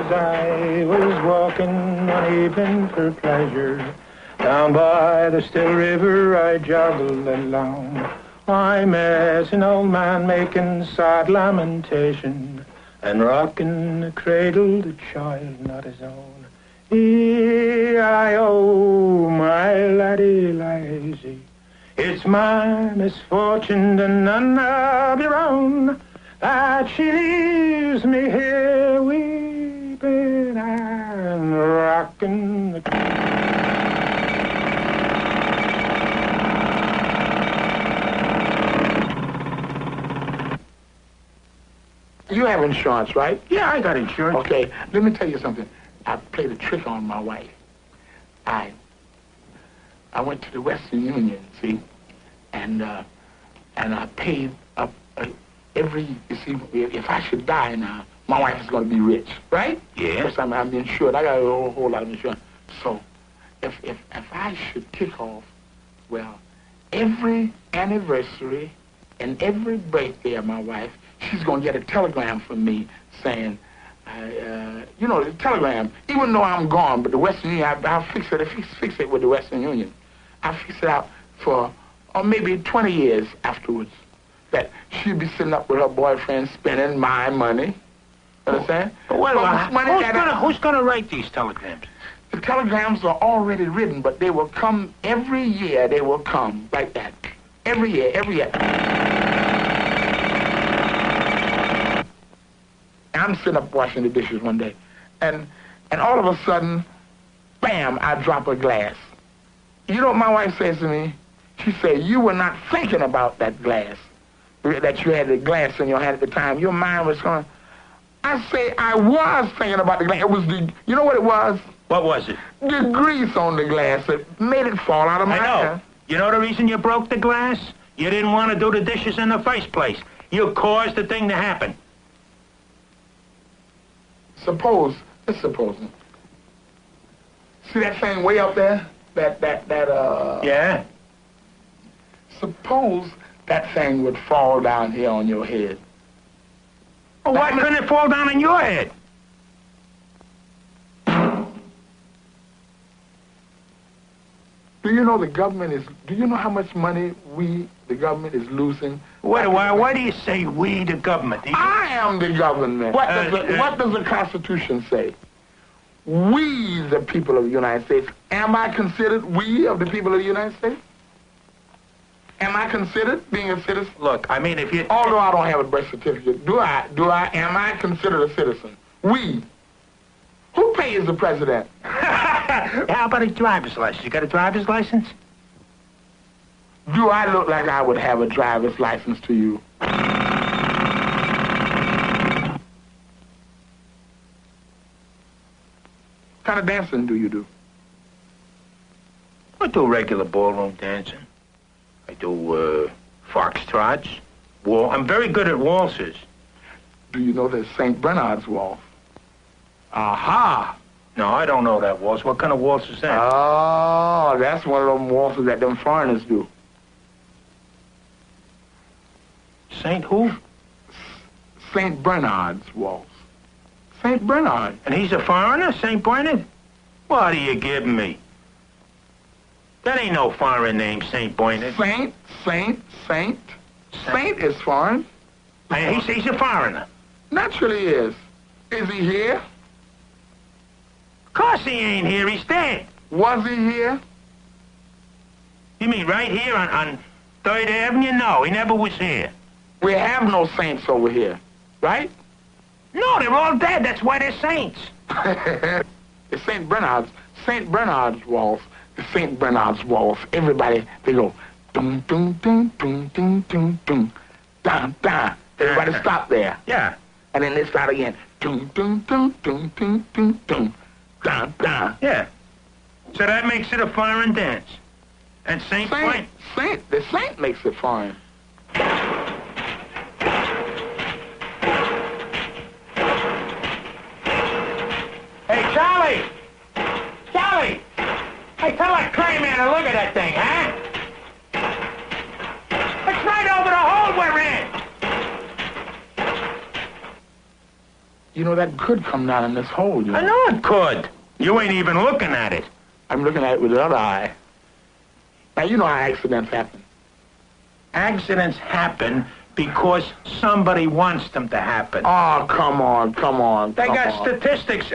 as I was walking one evening for pleasure, down by the still river I joggled along. I met an old man making sad lamentation and rocking the cradle, the child not his own. E-I-O, my laddie lazy, it's my misfortune and none of your own that she leaves me here weeping and rocking the cradle. You have insurance, right? Yeah, I got insurance. Okay, let me tell you something. I played a trick on my wife. I went to the Western Union, see, and I paid up every. You see, if I should die now, my wife is going to be rich, right? Yeah. Because I'm insured. I got a whole lot of insurance. So, if I should kick off, well, every anniversary and every birthday of my wife, she's going to get a telegram from me saying, you know, the telegram, even though I'm gone, but the Western Union, I'll fix it with the Western Union. I'll fix it out for maybe 20 years afterwards, that she'll be sitting up with her boyfriend spending my money. Understand? But who's going to write these telegrams? The telegrams are already written, but they will come every year. They will come like that. Every year, every year. I'm sitting up washing the dishes one day, and all of a sudden, bam, I drop a glass. You know what my wife says to me? She said, you were not thinking about that glass, that you had the glass in your hand at the time. Your mind was going. I say, I was thinking about the glass. It was you know what it was? What was it? The grease on the glass that made it fall out of my hand. You know the reason you broke the glass? You didn't want to do the dishes in the first place. You caused the thing to happen. Let's suppose. See that thing way up there? Yeah? Suppose that thing would fall down here on your head. Well, why couldn't it fall down on your head? Do you know do you know how much money the government is losing? Why do you say we, the government? I am the government. What does the Constitution say? We, the people of the United States. Am I considered we of the people of the United States? Am I considered being a citizen? Look, I mean, if you... Although I don't have a birth certificate, am I considered a citizen? We. Who pays the president? How about a driver's license? You got a driver's license? Do I look like I would have a driver's license to you? What kind of dancing do you do? I do regular ballroom dancing. I do foxtrots. I'm very good at waltzes. Do you know there's St. Bernard's waltz? Aha! No, I don't know that waltz. What kind of waltz is that? Oh, that's one of them waltzes that them foreigners do. Saint who? St. Bernard's waltz. St. Bernard. And he's a foreigner, St. Bernard? What are you giving me? That ain't no foreign name, St. Bernard. Saint is foreign. He's a foreigner. Naturally he is. Is he here? Of course he ain't here. He's dead. Was he here? You mean right here on 3rd Avenue? No, he never was here. We have no saints over here, right? No, they're all dead. That's why they're saints. It's St. Bernard's waltz. The St. Bernard's waltz. Everybody, they go, dum, dum, dum, dum, dum, dum, dum, dum, dum. Everybody stop there. Yeah. And then they start again. Dum, dum, dum, dum, dum, dum, dum, dum, dum. Yeah. So that makes it a foreign dance. And the saint makes it foreign. Hey, Charlie! Charlie! Hey, tell that Clayman to look at that thing, huh? It's right over the hole we're in! You know, that could come down in this hole, you know. I know it could. You ain't even looking at it. I'm looking at it with the other eye. Now, you know how accidents happen. Accidents happen because somebody wants them to happen. Oh, come on. They got statistics.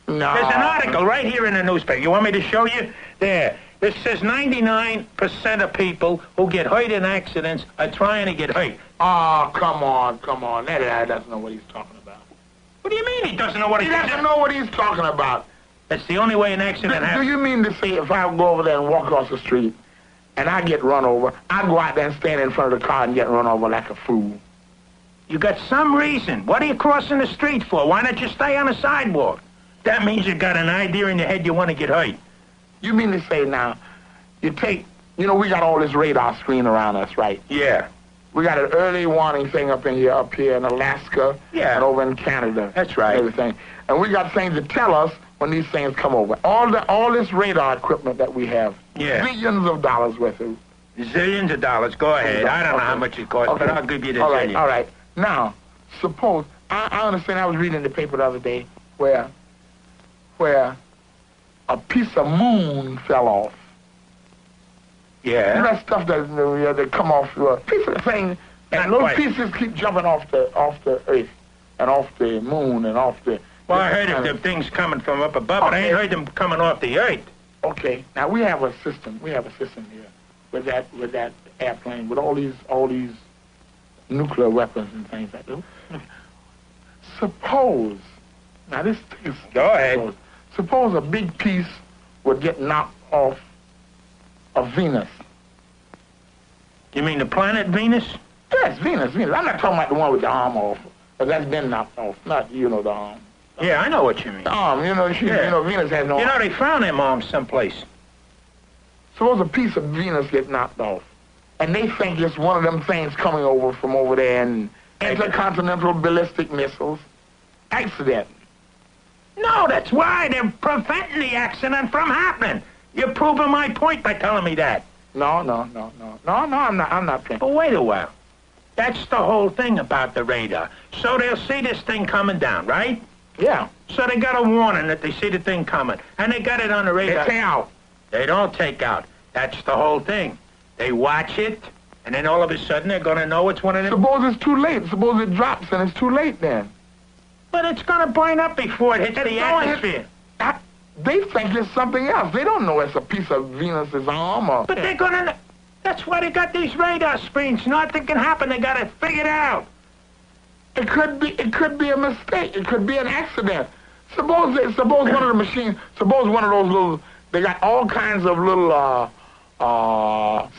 No. There's an article right here in the newspaper. You want me to show you? There. This says 99% of people who get hurt in accidents are trying to get hurt. Oh, come on. That guy doesn't know what he's talking about. What do you mean he doesn't know what He doesn't know what he's talking about. That's the only way an accident Do happens. you mean to say if I go over there and walk across the street and I get run over, I go out there and stand in front of the car and get run over like a fool? You got some reason. What are you crossing the street for? Why don't you stay on the sidewalk? That means you got an idea in your head you want to get hurt. You mean to say now, we got all this radar screen around us, right? Yeah. We got an early warning thing up here in Alaska, Yeah. and over in Canada. That's right. And everything. And we got things to tell us when these things come over. All this radar equipment that we have. Yeah. Billions of dollars worth of. Zillions of dollars. Go ahead. I don't know how much it costs, but I'll give you the All zillion. right. Now, suppose, I understand, I was reading the paper the other day where a piece of moon fell off. Yeah. You know that stuff that come off a piece of the thing, and those pieces keep jumping off the earth and off the moon and off the. Well, I heard of the things coming from up above, but I ain't heard them coming off the earth. Okay. Now we have a system. We have a system here with that airplane with all these nuclear weapons and things like that. Suppose. Now this is. Go ahead. Suppose a big piece would get knocked off of Venus. You mean the planet Venus? Yes, Venus. I'm not talking about the one with the arm off, but that's been knocked off. Not, the arm. Yeah, I know what you mean. The arm, Venus has no arm. They found them arms someplace. Suppose a piece of Venus get knocked off, and they think it's one of them things coming over from over there, and intercontinental ballistic missiles. Accident. No, that's why they're preventing the accident from happening. You're proving my point by telling me that. No, I'm not playing. But wait a while. That's the whole thing about the radar. So they'll see this thing coming down, right? Yeah. So they got a warning that they see the thing coming, and they got it on the radar. They take out. They don't take out. That's the whole thing. They watch it, and then all of a sudden they're going to know it's one of them. Suppose it's too late. Suppose it drops and it's too late then. But it's going to burn up before it hits the atmosphere. They think it's something else. They don't know it's a piece of Venus's arm or... But they're going to... That's why they got these radar screens. Nothing can happen. They got it figured out. It could be a mistake. It could be an accident. Suppose one of the machines... Suppose one of those little... They got all kinds of little...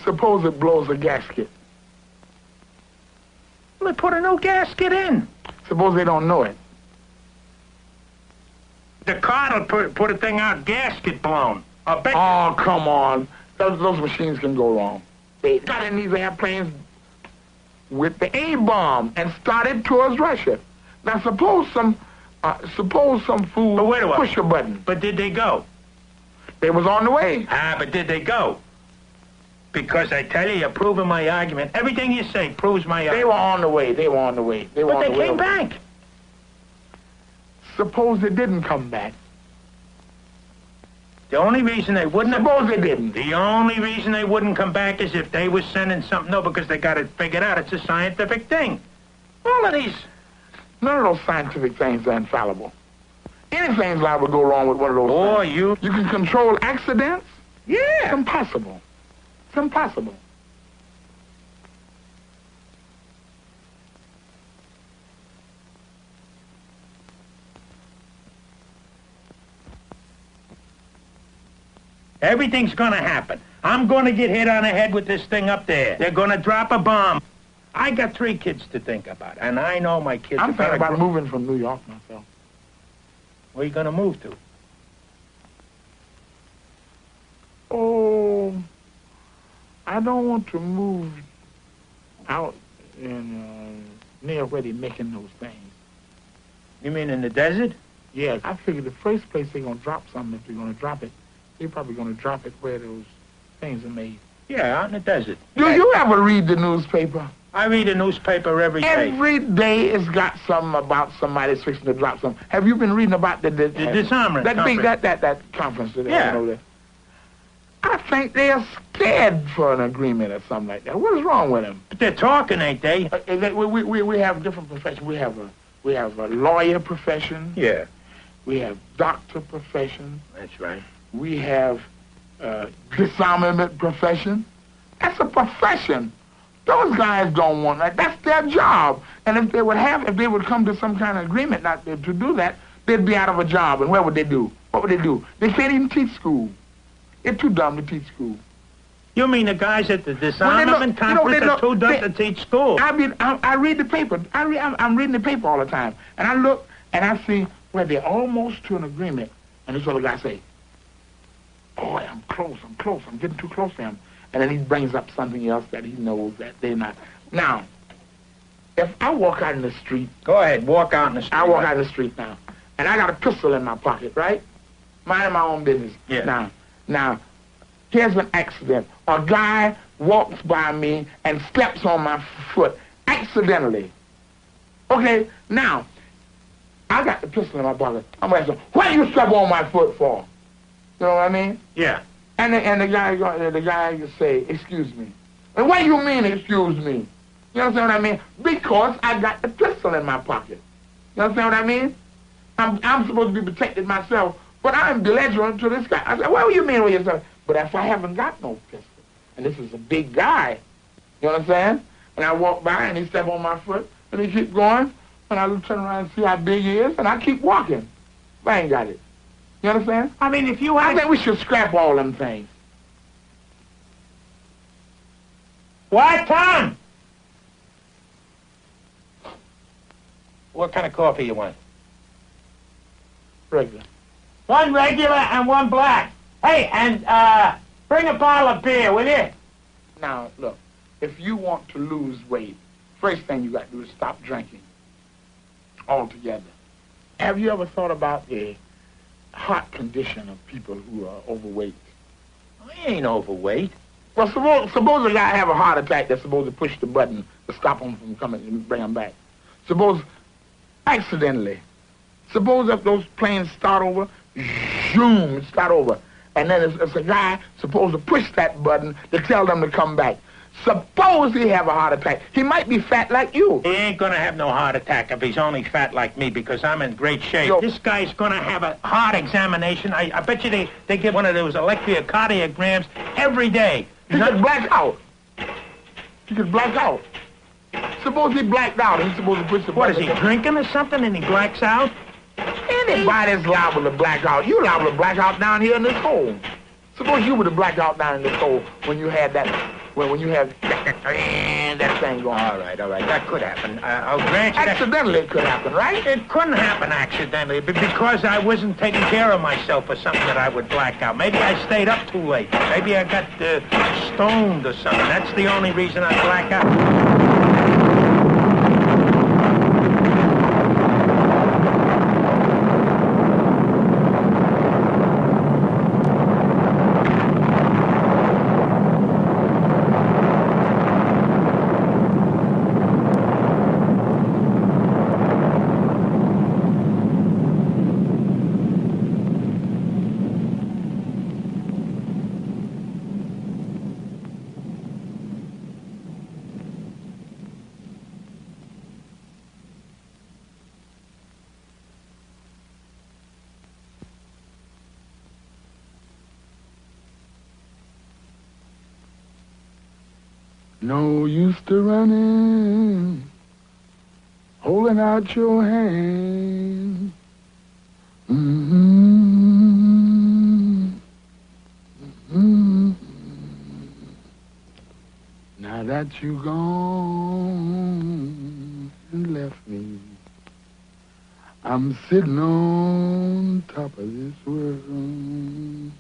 suppose it blows a gasket. Well, they put a new gasket in. Suppose they don't know it. The car will put a thing out, gasket blown. I'll bet. Oh, come on. Those machines can go wrong. They got in these airplanes with the A-bomb and started towards Russia. Now, suppose some fool push a button. But did they go? They was on the way. But did they go? Because I tell you, you're proving my argument. Everything you say proves my argument. They were on the way. But they came back. Suppose they didn't come back. The only reason they wouldn't... Suppose they didn't. The only reason they wouldn't come back is if they were sending something... No, because they got it figured out. It's a scientific thing. All of these... None of those scientific things are infallible. Anything's liable to go wrong with one of those things. You can control accidents? Yeah. It's impossible. It's impossible. Everything's going to happen. I'm going to get hit on the head with this thing up there. They're going to drop a bomb. I got 3 kids to think about, and I know my kids... I'm thinking about moving from New York myself. Where are you going to move to? Oh, I don't want to move out in near where they're making those things. You mean in the desert? Yeah, I figured the first place they're going to drop something, if they're going to drop it, they're probably going to drop it where those things are made. Yeah, out in the desert. Do you ever read the newspaper? I read a newspaper every day. Every day it's got something about somebody's fixing to drop something. Have you been reading about the disarmament conference? That conference that they Yeah. had over there? I think they are scared for an agreement or something like that. What is wrong with them? But they're talking, ain't they? We have different professions. We have a lawyer profession. Yeah. We have doctor profession. That's right. We have disarmament profession. That's a profession. Those guys don't want that. That's their job. And if they would come to some kind of agreement not to do that, they'd be out of a job. And what would they do? What would they do? They can't even teach school. They're too dumb to teach school. You mean the guys at the disarmament conference are too dumb to teach school? I read the paper. I'm reading the paper all the time. And I look and I see where they're almost to an agreement. And this other guy say, boy, I'm close. I'm getting too close to him. And then he brings up something else that he knows that they're not. Now, if I walk out in the street. Go ahead, walk out in the street. I walk out in the street now. And I got a pistol in my pocket, right? Minding my own business. Yeah. Now, here's an accident. A guy walks by me and steps on my foot accidentally. Okay, now, I got the pistol in my pocket. I'm going to say, what you step on my foot for? You know what I mean? Yeah. And the guy say, excuse me. And what do you mean, excuse me? You understand what I mean? Because I got the pistol in my pocket. You understand what I mean? I'm supposed to be protected myself, but I'm belligerent to this guy. I said, what do you mean with yourself? But if I haven't got no pistol, and this is a big guy, you understand? And I walk by and he step on my foot, and he keep going, and I turn around and see how big he is, and I keep walking. But I ain't got it. You understand? I mean, if you had... I think we should scrap all them things. What, Tom? What kind of coffee you want? Regular. One regular and one black. Hey, and bring a bottle of beer, will you? Now, look, if you want to lose weight, first thing you got to do is stop drinking altogether. Have you ever thought about the heart condition of people who are overweight? I ain't overweight. Well, suppose a guy have a heart attack that's supposed to push the button to stop him from coming and bring him back. Suppose, accidentally, suppose if those planes start over, zoom, start over. And then it's a guy supposed to push that button to tell them to come back. Suppose he have a heart attack. He might be fat like you. He ain't gonna have no heart attack if he's only fat like me because I'm in great shape. Yo. This guy's gonna have a heart examination. I bet you they give one of those electrocardiograms every day. He could black out. He could black out. Suppose he blacked out. He's supposed to push the What, button. is he drinking or something and he blacks out? Anybody's liable to black out. You're liable to black out down here in this hole. Suppose you were to black out down in this hole when you had that, when you have that thing going. All right. That could happen. I'll grant you that. Accidentally it could happen, right? It couldn't happen accidentally, but because I wasn't taking care of myself or something that I would black out. Maybe I stayed up too late. Maybe I got stoned or something. That's the only reason I black out. No use to running, holding out your hand. Now that you gone and left me, I'm sitting on top of this world.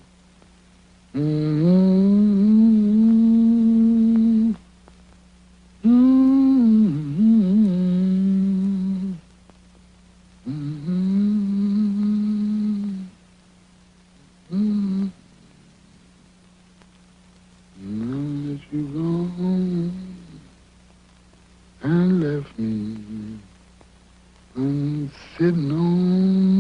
I'm sitting on